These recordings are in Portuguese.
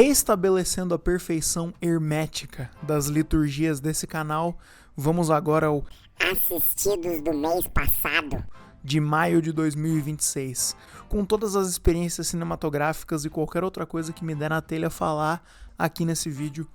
Reestabelecendo a perfeição hermética das liturgias desse canal, vamos agora ao Assistidos do mês passado. de maio de 2026, com todas as experiências cinematográficas e qualquer outra coisa que me der na telha falar aqui nesse vídeo.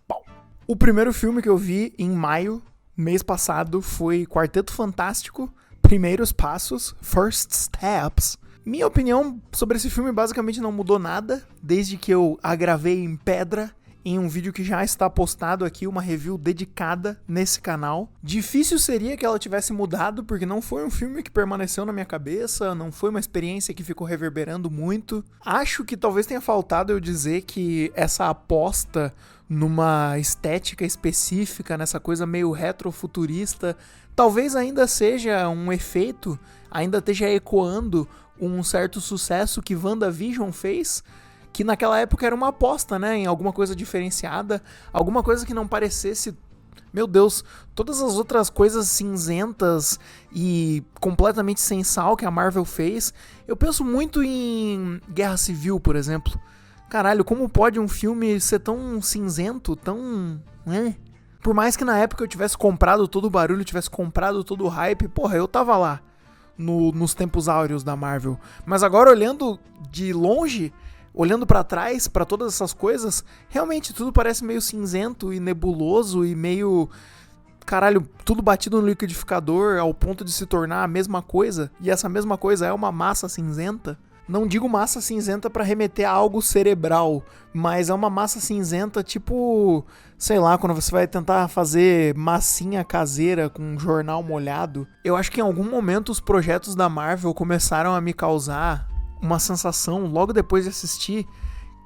Pau. O primeiro filme que eu vi em maio, mês passado, foi Quarteto Fantástico, Primeiros Passos, First Steps. Minha opinião sobre esse filme basicamente não mudou nada, desde que eu a gravei em pedra, em um vídeo que já está postado aqui, uma review dedicada nesse canal. Difícil seria que ela tivesse mudado, porque não foi um filme que permaneceu na minha cabeça, não foi uma experiência que ficou reverberando muito. Acho que talvez tenha faltado eu dizer que essa aposta numa estética específica, nessa coisa meio retrofuturista, talvez ainda seja um efeito, ainda esteja ecoando um certo sucesso que WandaVision fez, que naquela época era uma aposta, né, em alguma coisa diferenciada, alguma coisa que não parecesse, meu Deus, todas as outras coisas cinzentas e completamente sem sal que a Marvel fez. Eu penso muito em Guerra Civil, por exemplo. Caralho, como pode um filme ser tão cinzento, tão... Por mais que na época eu tivesse comprado todo o barulho, tivesse comprado todo o hype, porra, eu tava lá nos tempos áureos da Marvel. Mas agora, olhando de longe, olhando pra trás, pra todas essas coisas, realmente tudo parece meio cinzento e nebuloso e meio... Caralho, tudo batido no liquidificador ao ponto de se tornar a mesma coisa. E essa mesma coisa é uma massa cinzenta. Não digo massa cinzenta pra remeter a algo cerebral, mas é uma massa cinzenta tipo, sei lá, quando você vai tentar fazer massinha caseira com um jornal molhado. Eu acho que em algum momento os projetos da Marvel começaram a me causar uma sensação, logo depois de assistir,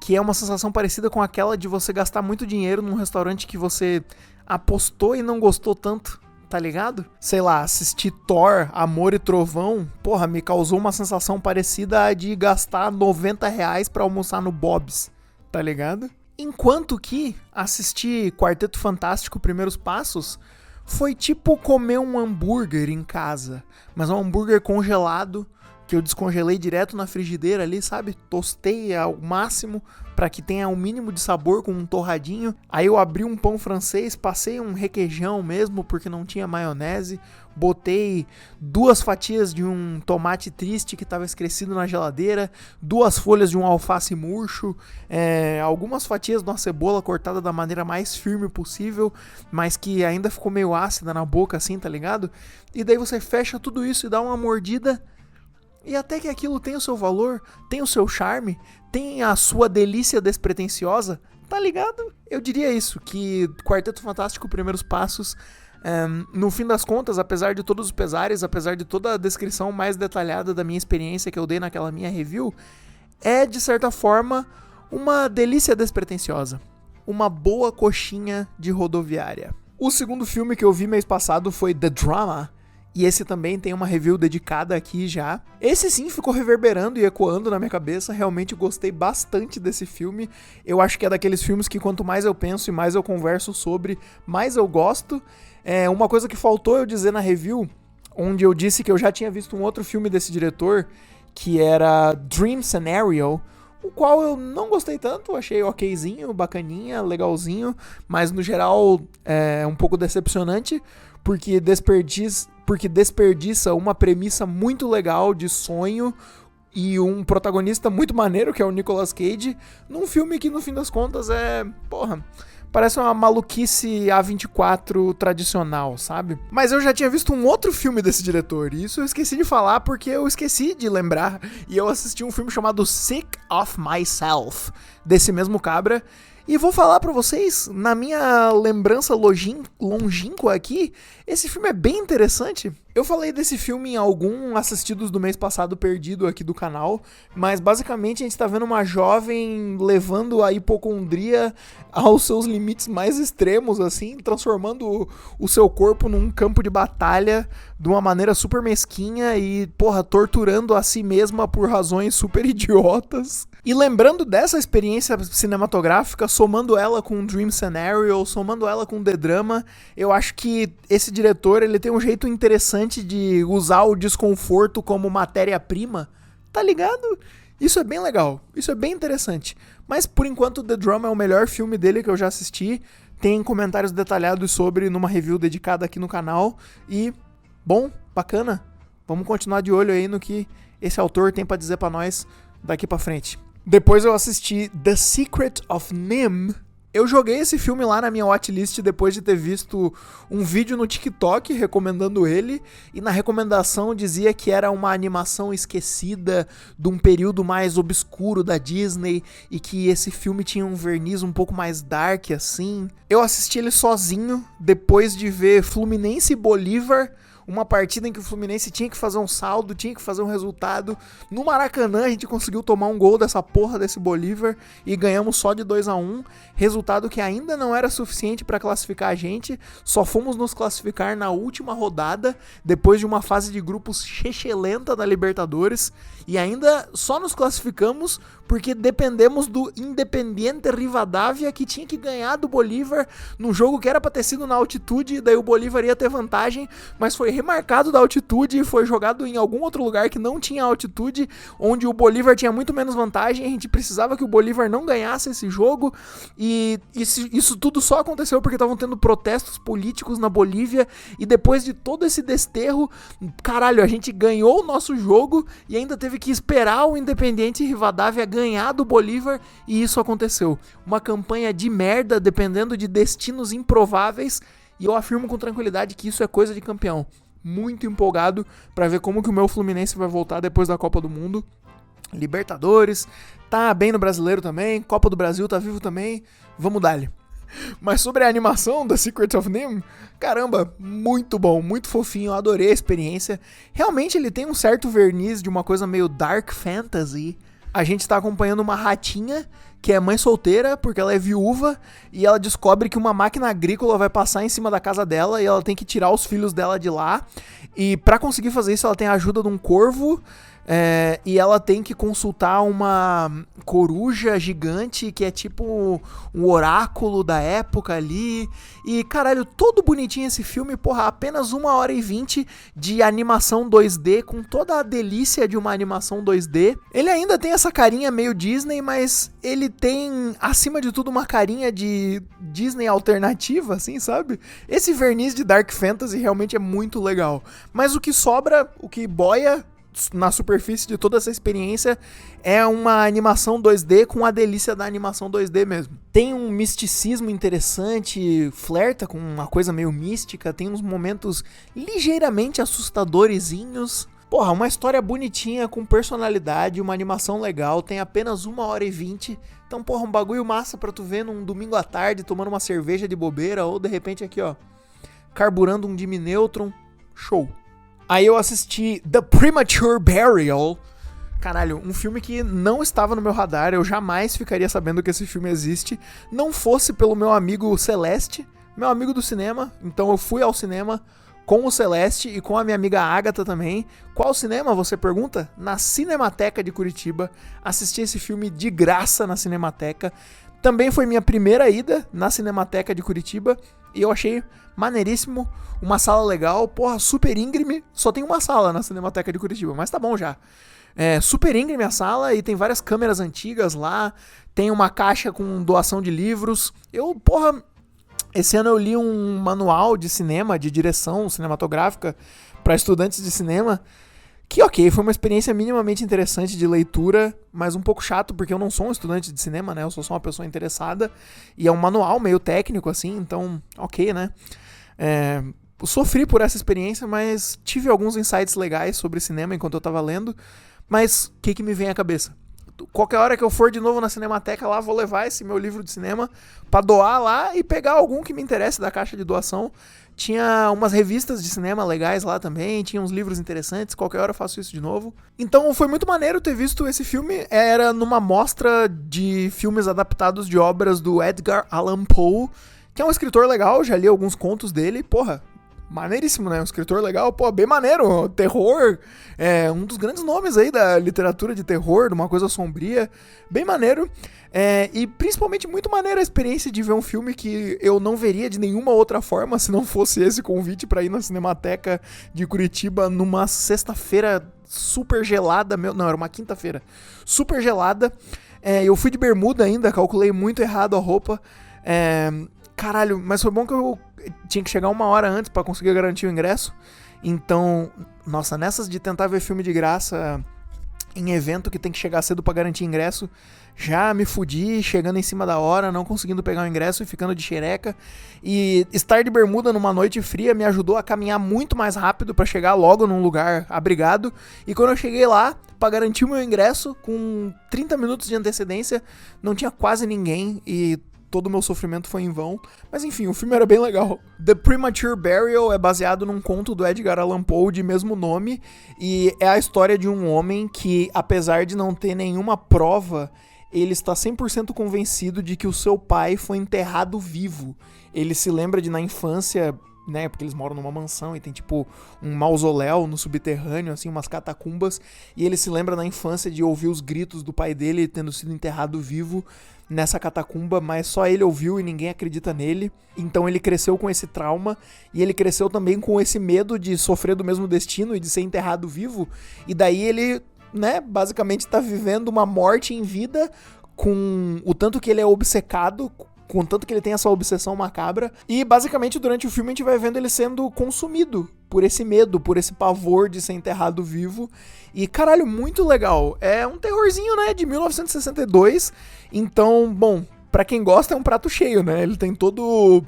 que é uma sensação parecida com aquela de você gastar muito dinheiro num restaurante que você apostou e não gostou tanto. Tá ligado? Sei lá, assistir Thor, Amor e Trovão, porra, me causou uma sensação parecida a de gastar R$90 pra almoçar no Bob's, tá ligado? Enquanto que assistir Quarteto Fantástico Primeiros Passos foi tipo comer um hambúrguer em casa, mas um hambúrguer congelado, que eu descongelei direto na frigideira ali, sabe? Tostei ao máximo para que tenha o mínimo de sabor com um torradinho. Aí eu abri um pão francês, passei um requeijão mesmo, porque não tinha maionese. Botei 2 fatias de um tomate triste que estava esquecido na geladeira, 2 folhas de um alface murcho, algumas fatias de uma cebola cortada da maneira mais firme possível, mas que ainda ficou meio ácida na boca assim, tá ligado? E daí você fecha tudo isso e dá uma mordida. E até que aquilo tem o seu valor, tem o seu charme, tem a sua delícia despretensiosa, tá ligado? Eu diria isso, que Quarteto Fantástico Primeiros Passos, no fim das contas, apesar de todos os pesares, apesar de toda a descrição mais detalhada da minha experiência que eu dei naquela minha review, é, de certa forma, uma delícia despretensiosa. Uma boa coxinha de rodoviária. O segundo filme que eu vi mês passado foi The Drama, e esse também tem uma review dedicada aqui já. Esse sim ficou reverberando e ecoando na minha cabeça. Realmente gostei bastante desse filme. Eu acho que é daqueles filmes que quanto mais eu penso e mais eu converso sobre, mais eu gosto. Uma coisa que faltou eu dizer na review, onde eu disse que eu já tinha visto um outro filme desse diretor, que era Dream Scenario, o qual eu não gostei tanto, achei okzinho, bacaninha, legalzinho, mas no geral é um pouco decepcionante, porque desperdiça uma premissa muito legal de sonho e um protagonista muito maneiro, que é o Nicolas Cage, num filme que no fim das contas parece uma maluquice A24 tradicional, sabe? Mas eu já tinha visto um outro filme desse diretor, e isso eu esqueci de falar porque eu esqueci de lembrar, e eu assisti um filme chamado Sick of Myself, desse mesmo cabra. E vou falar pra vocês, na minha lembrança longínqua aqui, esse filme é bem interessante. Eu falei desse filme em algum assistidos do mês passado perdido aqui do canal, mas basicamente a gente tá vendo uma jovem levando a hipocondria aos seus limites mais extremos, assim, transformando o seu corpo num campo de batalha de uma maneira super mesquinha e, torturando a si mesma por razões super idiotas. E lembrando dessa experiência cinematográfica, somando ela com Dream Scenario, somando ela com The Drama, eu acho que esse diretor ele tem um jeito interessante de usar o desconforto como matéria-prima, tá ligado? Isso é bem legal, isso é bem interessante, Mas por enquanto The Drum é o melhor filme dele que eu já assisti. Tem comentários detalhados sobre numa review dedicada aqui no canal. E, bom, bacana. Vamos continuar de olho aí no que esse autor tem pra dizer pra nós daqui pra frente. Depois eu assisti The Secret of NIMH. Eu joguei esse filme lá na minha watchlist depois de ter visto um vídeo no TikTok recomendando ele, e na recomendação dizia que era uma animação esquecida de um período mais obscuro da Disney e que esse filme tinha um verniz um pouco mais dark assim. Eu assisti ele sozinho depois de ver Fluminense e Bolívar, uma partida em que o Fluminense tinha que fazer um saldo, tinha que fazer um resultado. No Maracanã a gente conseguiu tomar um gol dessa porra desse Bolívar e ganhamos só de 2-1, resultado que ainda não era suficiente para classificar a gente, só fomos nos classificar na última rodada, depois de uma fase de grupos chechelenta da Libertadores, e ainda só nos classificamos porque dependemos do Independiente Rivadavia, que tinha que ganhar do Bolívar num jogo que era para ter sido na altitude, e daí o Bolívar ia ter vantagem, mas foi remarcado da altitude e foi jogado em algum outro lugar que não tinha altitude, onde o Bolívar tinha muito menos vantagem. A gente precisava que o Bolívar não ganhasse esse jogo, e isso tudo só aconteceu porque estavam tendo protestos políticos na Bolívia, e depois de todo esse desterro, caralho, a gente ganhou o nosso jogo e ainda teve que esperar o Independiente Rivadavia ganhar do Bolívar, e isso aconteceu. Uma campanha de merda dependendo de destinos improváveis, e eu afirmo com tranquilidade que isso é coisa de campeão. Muito empolgado pra ver como que o meu Fluminense vai voltar depois da Copa do Mundo. Libertadores, tá bem no Brasileiro também, Copa do Brasil tá vivo também, vamos dar-lhe. Mas sobre a animação da Secret of NIMH, caramba, muito bom, muito fofinho, eu adorei a experiência. Realmente ele tem um certo verniz de uma coisa meio dark fantasy. A gente tá acompanhando uma ratinha que é mãe solteira porque ela é viúva, e ela descobre que uma máquina agrícola vai passar em cima da casa dela e ela tem que tirar os filhos dela de lá. E pra conseguir fazer isso ela tem a ajuda de um corvo, e ela tem que consultar uma coruja gigante que é tipo um oráculo da época ali. E caralho, todo bonitinho esse filme, porra, apenas 1h20 de animação 2D, com toda a delícia de uma animação 2D. Ele ainda tem essa carinha meio Disney, mas ele tem, acima de tudo, uma carinha de Disney alternativa, assim, sabe? Esse verniz de Dark Fantasy realmente é muito legal. Mas o que sobra, o que boia na superfície de toda essa experiência é uma animação 2D com a delícia da animação 2D mesmo. Tem um misticismo interessante, flerta com uma coisa meio mística, tem uns momentos ligeiramente assustadorzinhos. Porra, uma história bonitinha, com personalidade, uma animação legal, tem apenas 1h20. Então, porra, um bagulho massa pra tu ver num domingo à tarde, tomando uma cerveja de bobeira, ou de repente aqui, ó, carburando um Jimmy Neutron. Show. Aí eu assisti The Premature Burial. Caralho, um filme que não estava no meu radar, eu jamais ficaria sabendo que esse filme existe, não fosse pelo meu amigo Celeste, meu amigo do cinema. Então eu fui ao cinema com o Celeste e com a minha amiga Agatha também. Qual cinema, você pergunta? Na Cinemateca de Curitiba. Assisti esse filme de graça na Cinemateca. Também foi minha primeira ida na Cinemateca de Curitiba e eu achei maneiríssimo, uma sala legal, porra, super íngreme. Só tem uma sala na Cinemateca de Curitiba, mas tá bom já. É super íngreme a sala e tem várias câmeras antigas lá, tem uma caixa com doação de livros. Esse ano eu li um manual de cinema, de direção cinematográfica para estudantes de cinema, que ok, foi uma experiência minimamente interessante de leitura, mas um pouco chato porque eu não sou um estudante de cinema, né, eu sou só uma pessoa interessada, e é um manual meio técnico assim, então ok, né. Sofri por essa experiência, mas tive alguns insights legais sobre cinema enquanto eu tava lendo. Mas o que me vem à cabeça? Qualquer hora que eu for de novo na Cinemateca lá, vou levar esse meu livro de cinema pra doar lá e pegar algum que me interesse da caixa de doação. Tinha umas revistas de cinema legais lá também, tinha uns livros interessantes, qualquer hora eu faço isso de novo. Então foi muito maneiro ter visto esse filme, era numa mostra de filmes adaptados de obras do Edgar Allan Poe, que é um escritor legal, já li alguns contos dele, porra, maneiríssimo, né? Um escritor legal, pô, bem maneiro. Terror, um dos grandes nomes aí da literatura de terror, de uma coisa sombria, bem maneiro. E principalmente muito maneira a experiência de ver um filme que eu não veria de nenhuma outra forma se não fosse esse convite pra ir na Cinemateca de Curitiba numa sexta-feira super gelada, não, era uma quinta-feira, super gelada. Eu fui de bermuda ainda, calculei muito errado a roupa. Caralho, mas foi bom que eu tinha que chegar 1 hora antes pra conseguir garantir o ingresso. Então, nossa, nessas de tentar ver filme de graça em evento que tem que chegar cedo pra garantir ingresso, já me fudi, chegando em cima da hora, não conseguindo pegar o ingresso e ficando de xereca. E estar de bermuda numa noite fria me ajudou a caminhar muito mais rápido pra chegar logo num lugar abrigado. E quando eu cheguei lá, pra garantir o meu ingresso, com 30 minutos de antecedência, não tinha quase ninguém e todo o meu sofrimento foi em vão. Mas enfim, o filme era bem legal. The Premature Burial é baseado num conto do Edgar Allan Poe de mesmo nome. E é a história de um homem que, apesar de não ter nenhuma prova, ele está 100% convencido de que o seu pai foi enterrado vivo. Ele se lembra de, na infância, né, porque eles moram numa mansão e tem tipo um mausoléu no subterrâneo, assim, umas catacumbas, e ele se lembra na infância de ouvir os gritos do pai dele tendo sido enterrado vivo nessa catacumba, mas só ele ouviu e ninguém acredita nele. Então ele cresceu com esse trauma e ele cresceu também com esse medo de sofrer do mesmo destino e de ser enterrado vivo, e daí ele, né, basicamente tá vivendo uma morte em vida com o tanto que ele é obcecado, com o tanto que ele tem essa obsessão macabra. E basicamente durante o filme a gente vai vendo ele sendo consumido por esse medo, por esse pavor de ser enterrado vivo. E caralho, muito legal. É um terrorzinho, né, de 1962. Então, bom, pra quem gosta é um prato cheio, né? Ele tem todo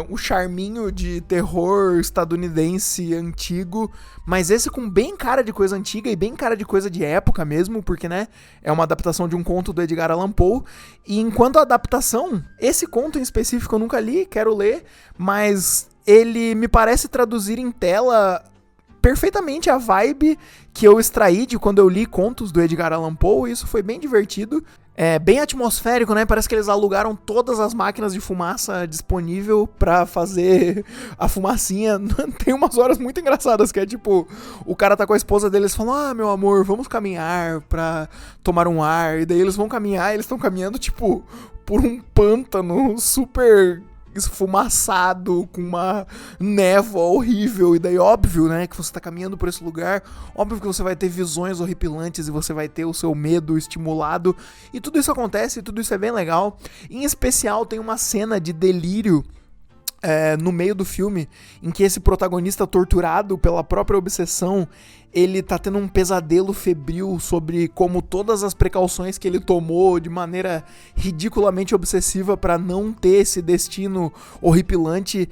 o charminho de terror estadunidense antigo, mas esse com bem cara de coisa antiga e bem cara de coisa de época mesmo, porque, né, é uma adaptação de um conto do Edgar Allan Poe. E enquanto a adaptação, esse conto em específico eu nunca li, quero ler, mas ele me parece traduzir em tela perfeitamente a vibe que eu extraí de quando eu li contos do Edgar Allan Poe, e isso foi bem divertido. É bem atmosférico, né? Parece que eles alugaram todas as máquinas de fumaça disponível pra fazer a fumacinha. Tem umas horas muito engraçadas, que é tipo, o cara tá com a esposa dele, eles falam, meu amor, vamos caminhar pra tomar um ar. E daí eles vão caminhar e eles estão caminhando, tipo, por um pântano super esfumaçado, com uma névoa horrível, e daí óbvio, né, que você tá caminhando por esse lugar, óbvio que você vai ter visões horripilantes e você vai ter o seu medo estimulado, e tudo isso acontece, e tudo isso é bem legal. Em especial tem uma cena de delírio no meio do filme, em que esse protagonista torturado pela própria obsessão, ele tá tendo um pesadelo febril sobre como todas as precauções que ele tomou de maneira ridiculamente obsessiva para não ter esse destino horripilante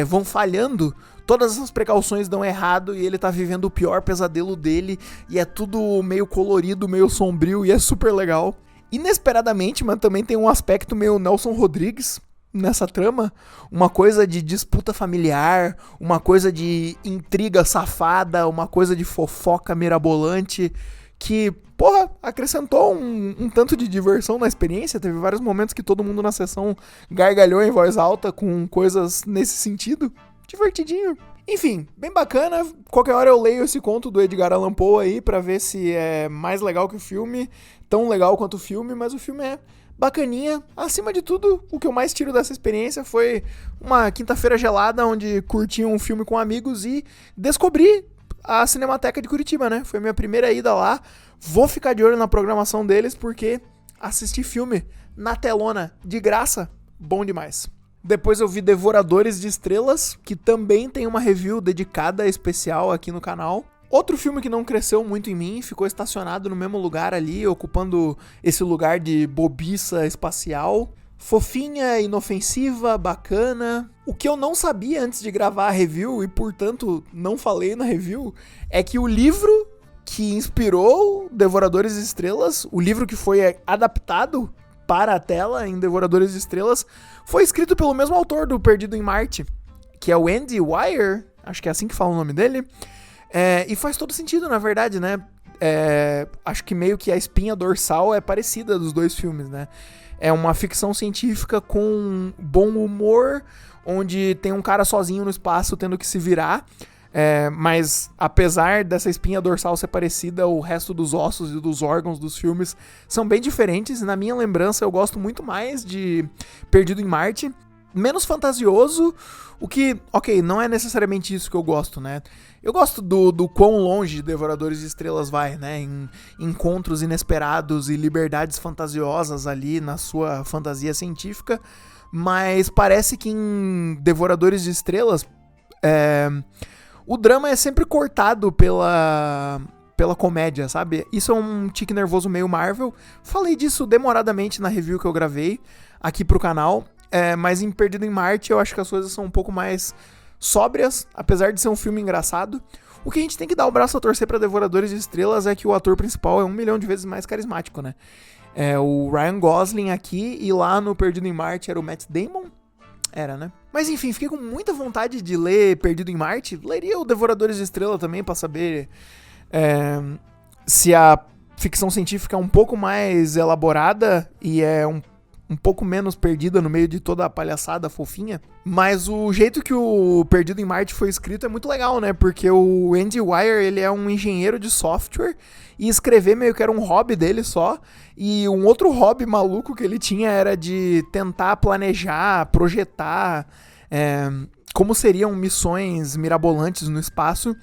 vão falhando. Todas essas precauções dão errado e ele tá vivendo o pior pesadelo dele, e é tudo meio colorido, meio sombrio, e é super legal. Inesperadamente, mas também tem um aspecto meio Nelson Rodrigues nessa trama, uma coisa de disputa familiar, uma coisa de intriga safada, uma coisa de fofoca mirabolante, que, porra, acrescentou um tanto de diversão na experiência. Teve vários momentos que todo mundo na sessão gargalhou em voz alta com coisas nesse sentido. Divertidinho. Enfim, bem bacana. Qualquer hora eu leio esse conto do Edgar Allan Poe aí pra ver se é mais legal que o filme, tão legal quanto o filme, mas o filme é bacaninha. Acima de tudo, o que eu mais tiro dessa experiência foi uma quinta-feira gelada onde curti um filme com amigos e descobri a Cinemateca de Curitiba, né? Foi a minha primeira ida lá. Vou ficar de olho na programação deles porque assistir filme na telona de graça, bom demais. Depois eu vi Devoradores de Estrelas, que também tem uma review dedicada especial aqui no canal. Outro filme que não cresceu muito em mim, ficou estacionado no mesmo lugar ali, ocupando esse lugar de bobiça espacial. Fofinha, inofensiva, bacana. O que eu não sabia antes de gravar a review, e portanto não falei na review, é que o livro que inspirou Devoradores de Estrelas, o livro que foi adaptado para a tela em Devoradores de Estrelas, foi escrito pelo mesmo autor do Perdido em Marte, que é o Andy Weir, acho que é assim que fala o nome dele. E faz todo sentido, na verdade, né? Acho que meio que a espinha dorsal é parecida dos dois filmes, né? É uma ficção científica com bom humor, onde tem um cara sozinho no espaço tendo que se virar. Mas apesar dessa espinha dorsal ser parecida, o resto dos ossos e dos órgãos dos filmes são bem diferentes. Na minha lembrança, eu gosto muito mais de Perdido em Marte. menos fantasioso, o que, ok, não é necessariamente isso que eu gosto, né? Eu gosto do quão longe Devoradores de Estrelas vai, né? Em encontros inesperados e liberdades fantasiosas ali na sua fantasia científica, mas parece que em Devoradores de Estrelas o drama é sempre cortado pela comédia, sabe? Isso é um tique nervoso meio Marvel. Falei disso demoradamente na review que eu gravei aqui pro canal, mas em Perdido em Marte eu acho que as coisas são um pouco mais sóbrias, apesar de ser um filme engraçado. O que a gente tem que dar o braço a torcer pra Devoradores de Estrelas é que o ator principal é 1 milhão de vezes mais carismático, né? O Ryan Gosling aqui, e lá no Perdido em Marte era o Matt Damon? Era, né? Mas enfim, fiquei com muita vontade de ler Perdido em Marte. Leria o Devoradores de Estrela também pra saber se a ficção científica é um pouco mais elaborada e é um pouco menos perdida no meio de toda a palhaçada fofinha. Mas o jeito que o Perdido em Marte foi escrito é muito legal, né? Porque o Andy Weir, ele é um engenheiro de software e escrever meio que era um hobby dele só. E um outro hobby maluco que ele tinha era de tentar planejar, projetar como seriam missões mirabolantes no espaço.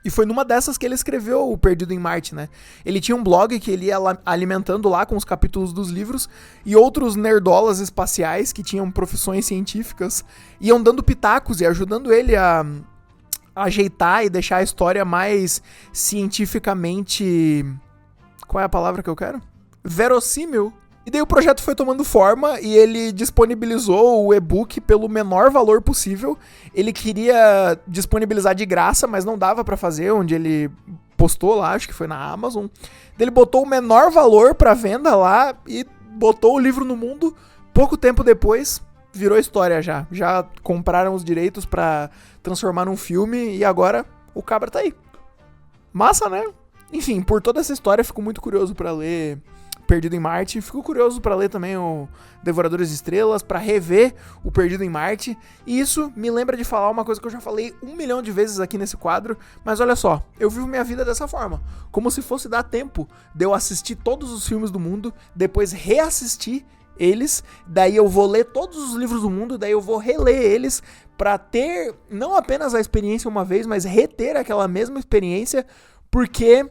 E foi numa dessas que ele escreveu o Perdido em Marte, né? Ele tinha um blog que ele ia alimentando lá com os capítulos dos livros, e outros nerdolas espaciais que tinham profissões científicas iam dando pitacos e ajudando ele a ajeitar e deixar a história mais cientificamente... Qual é a palavra que eu quero? Verossímil. E daí o projeto foi tomando forma e ele disponibilizou o e-book pelo menor valor possível. Ele queria disponibilizar de graça, mas não dava pra fazer, onde ele postou lá, acho que foi na Amazon. Ele botou o menor valor pra venda lá e botou o livro no mundo. Pouco tempo depois, virou história já. Já compraram os direitos pra transformar num filme e agora o cabra tá aí. Massa, né? Enfim, por toda essa história, fico muito curioso pra ler Perdido em Marte. Fico curioso pra ler também o Devoradores de Estrelas, pra rever o Perdido em Marte. E isso me lembra de falar uma coisa que eu já falei 1 milhão de vezes aqui nesse quadro. Mas olha só, eu vivo minha vida dessa forma. Como se fosse dar tempo de eu assistir todos os filmes do mundo, depois reassistir eles, daí eu vou ler todos os livros do mundo, daí eu vou reler eles pra ter não apenas a experiência uma vez, mas reter aquela mesma experiência, porque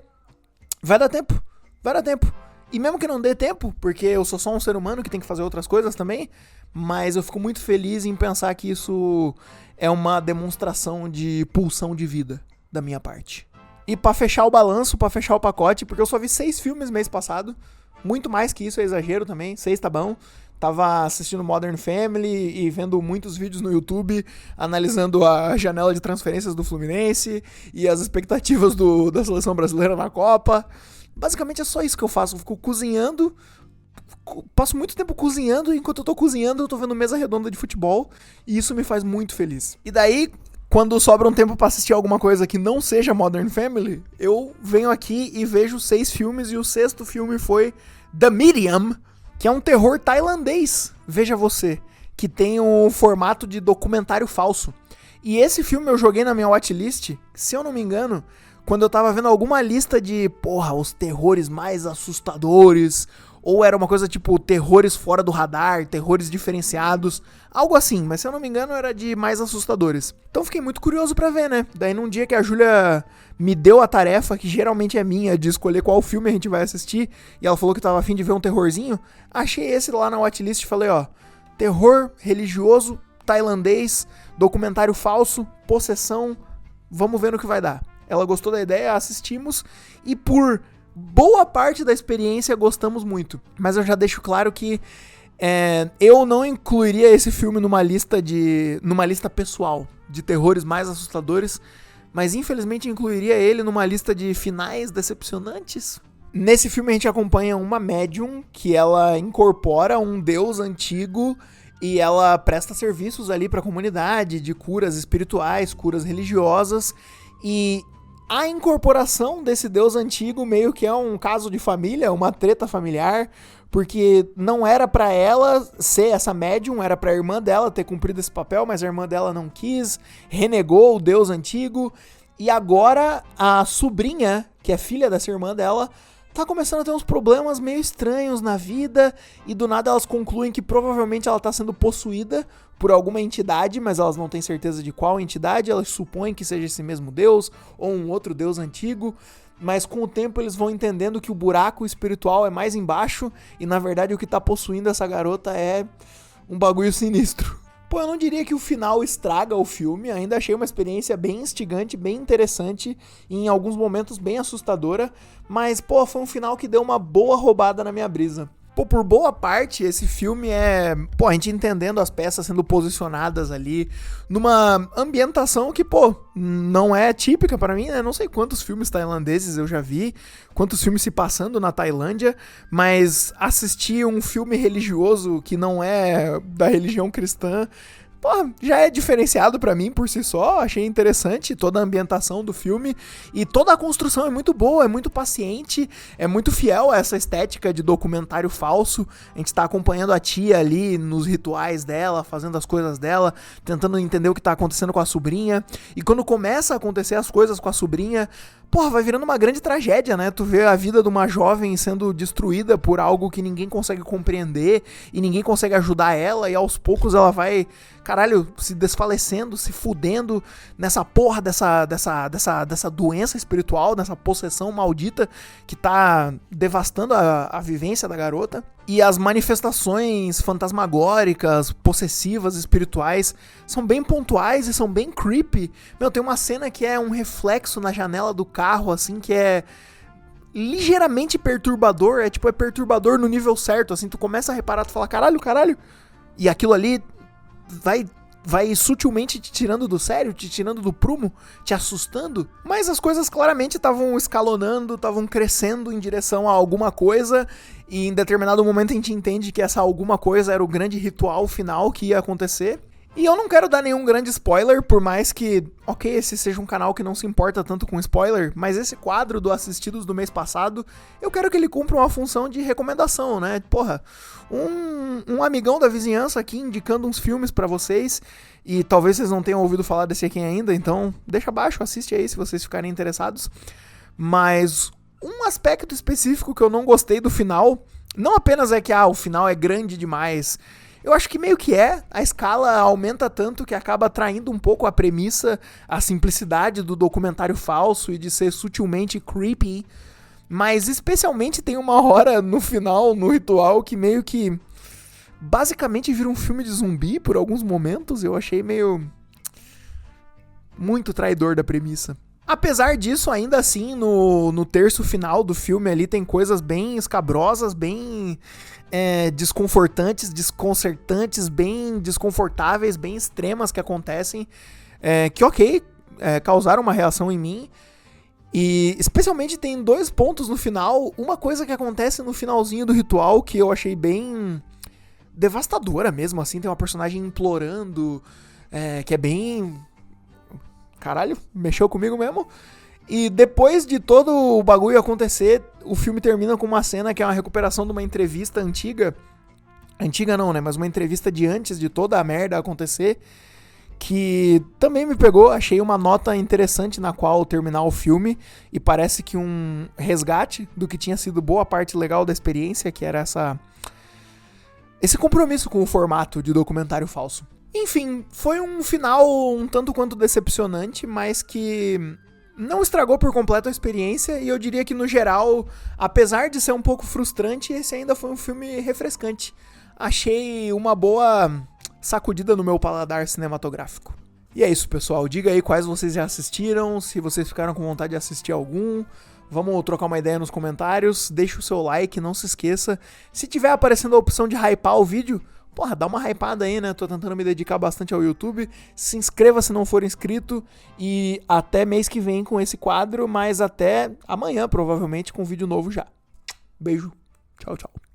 vai dar tempo, vai dar tempo. E mesmo que não dê tempo, porque eu sou só um ser humano que tem que fazer outras coisas também, mas eu fico muito feliz em pensar que isso é uma demonstração de pulsão de vida da minha parte. E pra fechar o balanço, pra fechar o pacote, porque eu só vi 6 filmes mês passado, muito mais que isso é exagero também, 6 tá bom. Tava assistindo Modern Family e vendo muitos vídeos no YouTube, analisando a janela de transferências do Fluminense e as expectativas da seleção brasileira na Copa. Basicamente é só isso que eu faço, eu fico cozinhando, passo muito tempo cozinhando, e enquanto eu tô cozinhando eu tô vendo mesa redonda de futebol, e isso me faz muito feliz. E daí, quando sobra um tempo pra assistir alguma coisa que não seja Modern Family, eu venho aqui e vejo 6 filmes, e o 6º filme foi The Medium, que é um terror tailandês, veja você, que tem o formato de documentário falso. E esse filme eu joguei na minha watchlist, se eu não me engano, quando eu tava vendo alguma lista de, os terrores mais assustadores, ou era uma coisa tipo terrores fora do radar, terrores diferenciados, algo assim, mas se eu não me engano era de mais assustadores. Então fiquei muito curioso pra ver, né? Daí num dia que a Júlia me deu a tarefa, que geralmente é minha, de escolher qual filme a gente vai assistir, e ela falou que tava a fim de ver um terrorzinho, achei esse lá na watchlist e falei, terror religioso, tailandês, documentário falso, possessão, vamos ver no que vai dar. Ela gostou da ideia, assistimos, e por boa parte da experiência gostamos muito. Mas eu já deixo claro que eu não incluiria esse filme numa lista pessoal de terrores mais assustadores, mas infelizmente incluiria ele numa lista de finais decepcionantes. Nesse filme a gente acompanha uma médium que ela incorpora um deus antigo e ela presta serviços ali para a comunidade de curas espirituais, curas religiosas, e a incorporação desse deus antigo meio que é um caso de família, uma treta familiar, porque não era pra ela ser essa médium, era pra irmã dela ter cumprido esse papel, mas a irmã dela não quis, renegou o deus antigo, e agora a sobrinha, que é filha dessa irmã dela, tá começando a ter uns problemas meio estranhos na vida e do nada elas concluem que provavelmente ela tá sendo possuída por alguma entidade, mas elas não têm certeza de qual entidade, elas supõem que seja esse mesmo Deus ou um outro Deus antigo, mas com o tempo eles vão entendendo que o buraco espiritual é mais embaixo e na verdade o que tá possuindo essa garota é um bagulho sinistro. Pô, eu não diria que o final estraga o filme, ainda achei uma experiência bem instigante, bem interessante e em alguns momentos bem assustadora, mas, pô, foi um final que deu uma boa roubada na minha brisa. Pô, por boa parte, esse filme é, pô, a gente entendendo as peças sendo posicionadas ali numa ambientação que, pô, não é típica pra mim, né? Não sei quantos filmes tailandeses eu já vi, quantos filmes se passando na Tailândia, mas assistir um filme religioso que não é da religião cristã, pô, já é diferenciado pra mim por si só, achei interessante toda a ambientação do filme e toda a construção é muito boa, é muito paciente, é muito fiel a essa estética de documentário falso, a gente tá acompanhando a tia ali nos rituais dela, fazendo as coisas dela, tentando entender o que tá acontecendo com a sobrinha, e quando começa a acontecer as coisas com a sobrinha, porra, vai virando uma grande tragédia, né? Tu vê a vida de uma jovem sendo destruída por algo que ninguém consegue compreender e ninguém consegue ajudar ela e aos poucos ela vai, caralho, se desfalecendo, se fudendo nessa porra dessa doença espiritual, dessa possessão maldita que tá devastando a vivência da garota. E as manifestações fantasmagóricas, possessivas, espirituais são bem pontuais e são bem creepy. Meu, tem uma cena que é um reflexo na janela do carro, assim, que é ligeiramente perturbador. É tipo, é perturbador no nível certo, assim, tu começa a reparar, tu fala, caralho. E aquilo ali vai sutilmente te tirando do sério, te tirando do prumo, te assustando, mas as coisas claramente estavam escalonando, estavam crescendo em direção a alguma coisa, e em determinado momento a gente entende que essa alguma coisa era o grande ritual final que ia acontecer. E eu não quero dar nenhum grande spoiler, por mais que, ok, esse seja um canal que não se importa tanto com spoiler, mas esse quadro do Assistidos do mês passado, eu quero que ele cumpra uma função de recomendação, né? Porra, um amigão da vizinhança aqui indicando uns filmes pra vocês, e talvez vocês não tenham ouvido falar desse aqui ainda, então deixa abaixo, assiste aí se vocês ficarem interessados. Mas um aspecto específico que eu não gostei do final, não apenas é que o final é grande demais. Eu acho que meio que a escala aumenta tanto que acaba atraindo um pouco a premissa, a simplicidade do documentário falso e de ser sutilmente creepy, mas especialmente tem uma hora no final, no ritual, que meio que basicamente vira um filme de zumbi por alguns momentos. Eu achei meio muito traidor da premissa. Apesar disso, ainda assim, no terço final do filme ali tem coisas bem escabrosas, bem desconfortantes, desconcertantes, bem desconfortáveis, bem extremas que acontecem, que causaram uma reação em mim. E especialmente tem 2 pontos no final, uma coisa que acontece no finalzinho do ritual que eu achei bem devastadora mesmo, assim, tem uma personagem implorando, que é bem... Caralho, mexeu comigo mesmo. E depois de todo o bagulho acontecer, o filme termina com uma cena que é uma recuperação de uma entrevista antiga. Antiga não, né? Mas uma entrevista de antes de toda a merda acontecer. Que também me pegou, achei uma nota interessante na qual terminar o filme. E parece que um resgate do que tinha sido boa parte legal da experiência, que era esse compromisso com o formato de documentário falso. Enfim, foi um final um tanto quanto decepcionante, mas que não estragou por completo a experiência, e eu diria que no geral, apesar de ser um pouco frustrante, esse ainda foi um filme refrescante. Achei uma boa sacudida no meu paladar cinematográfico. E é isso, pessoal, diga aí quais vocês já assistiram, se vocês ficaram com vontade de assistir algum. Vamos trocar uma ideia nos comentários, deixa o seu like, não se esqueça. Se tiver aparecendo a opção de hypar o vídeo, porra, dá uma hypada aí, né? Tô tentando me dedicar bastante ao YouTube. Se inscreva se não for inscrito. E até mês que vem com esse quadro, mas até amanhã, provavelmente, com vídeo novo já. Beijo. Tchau, tchau.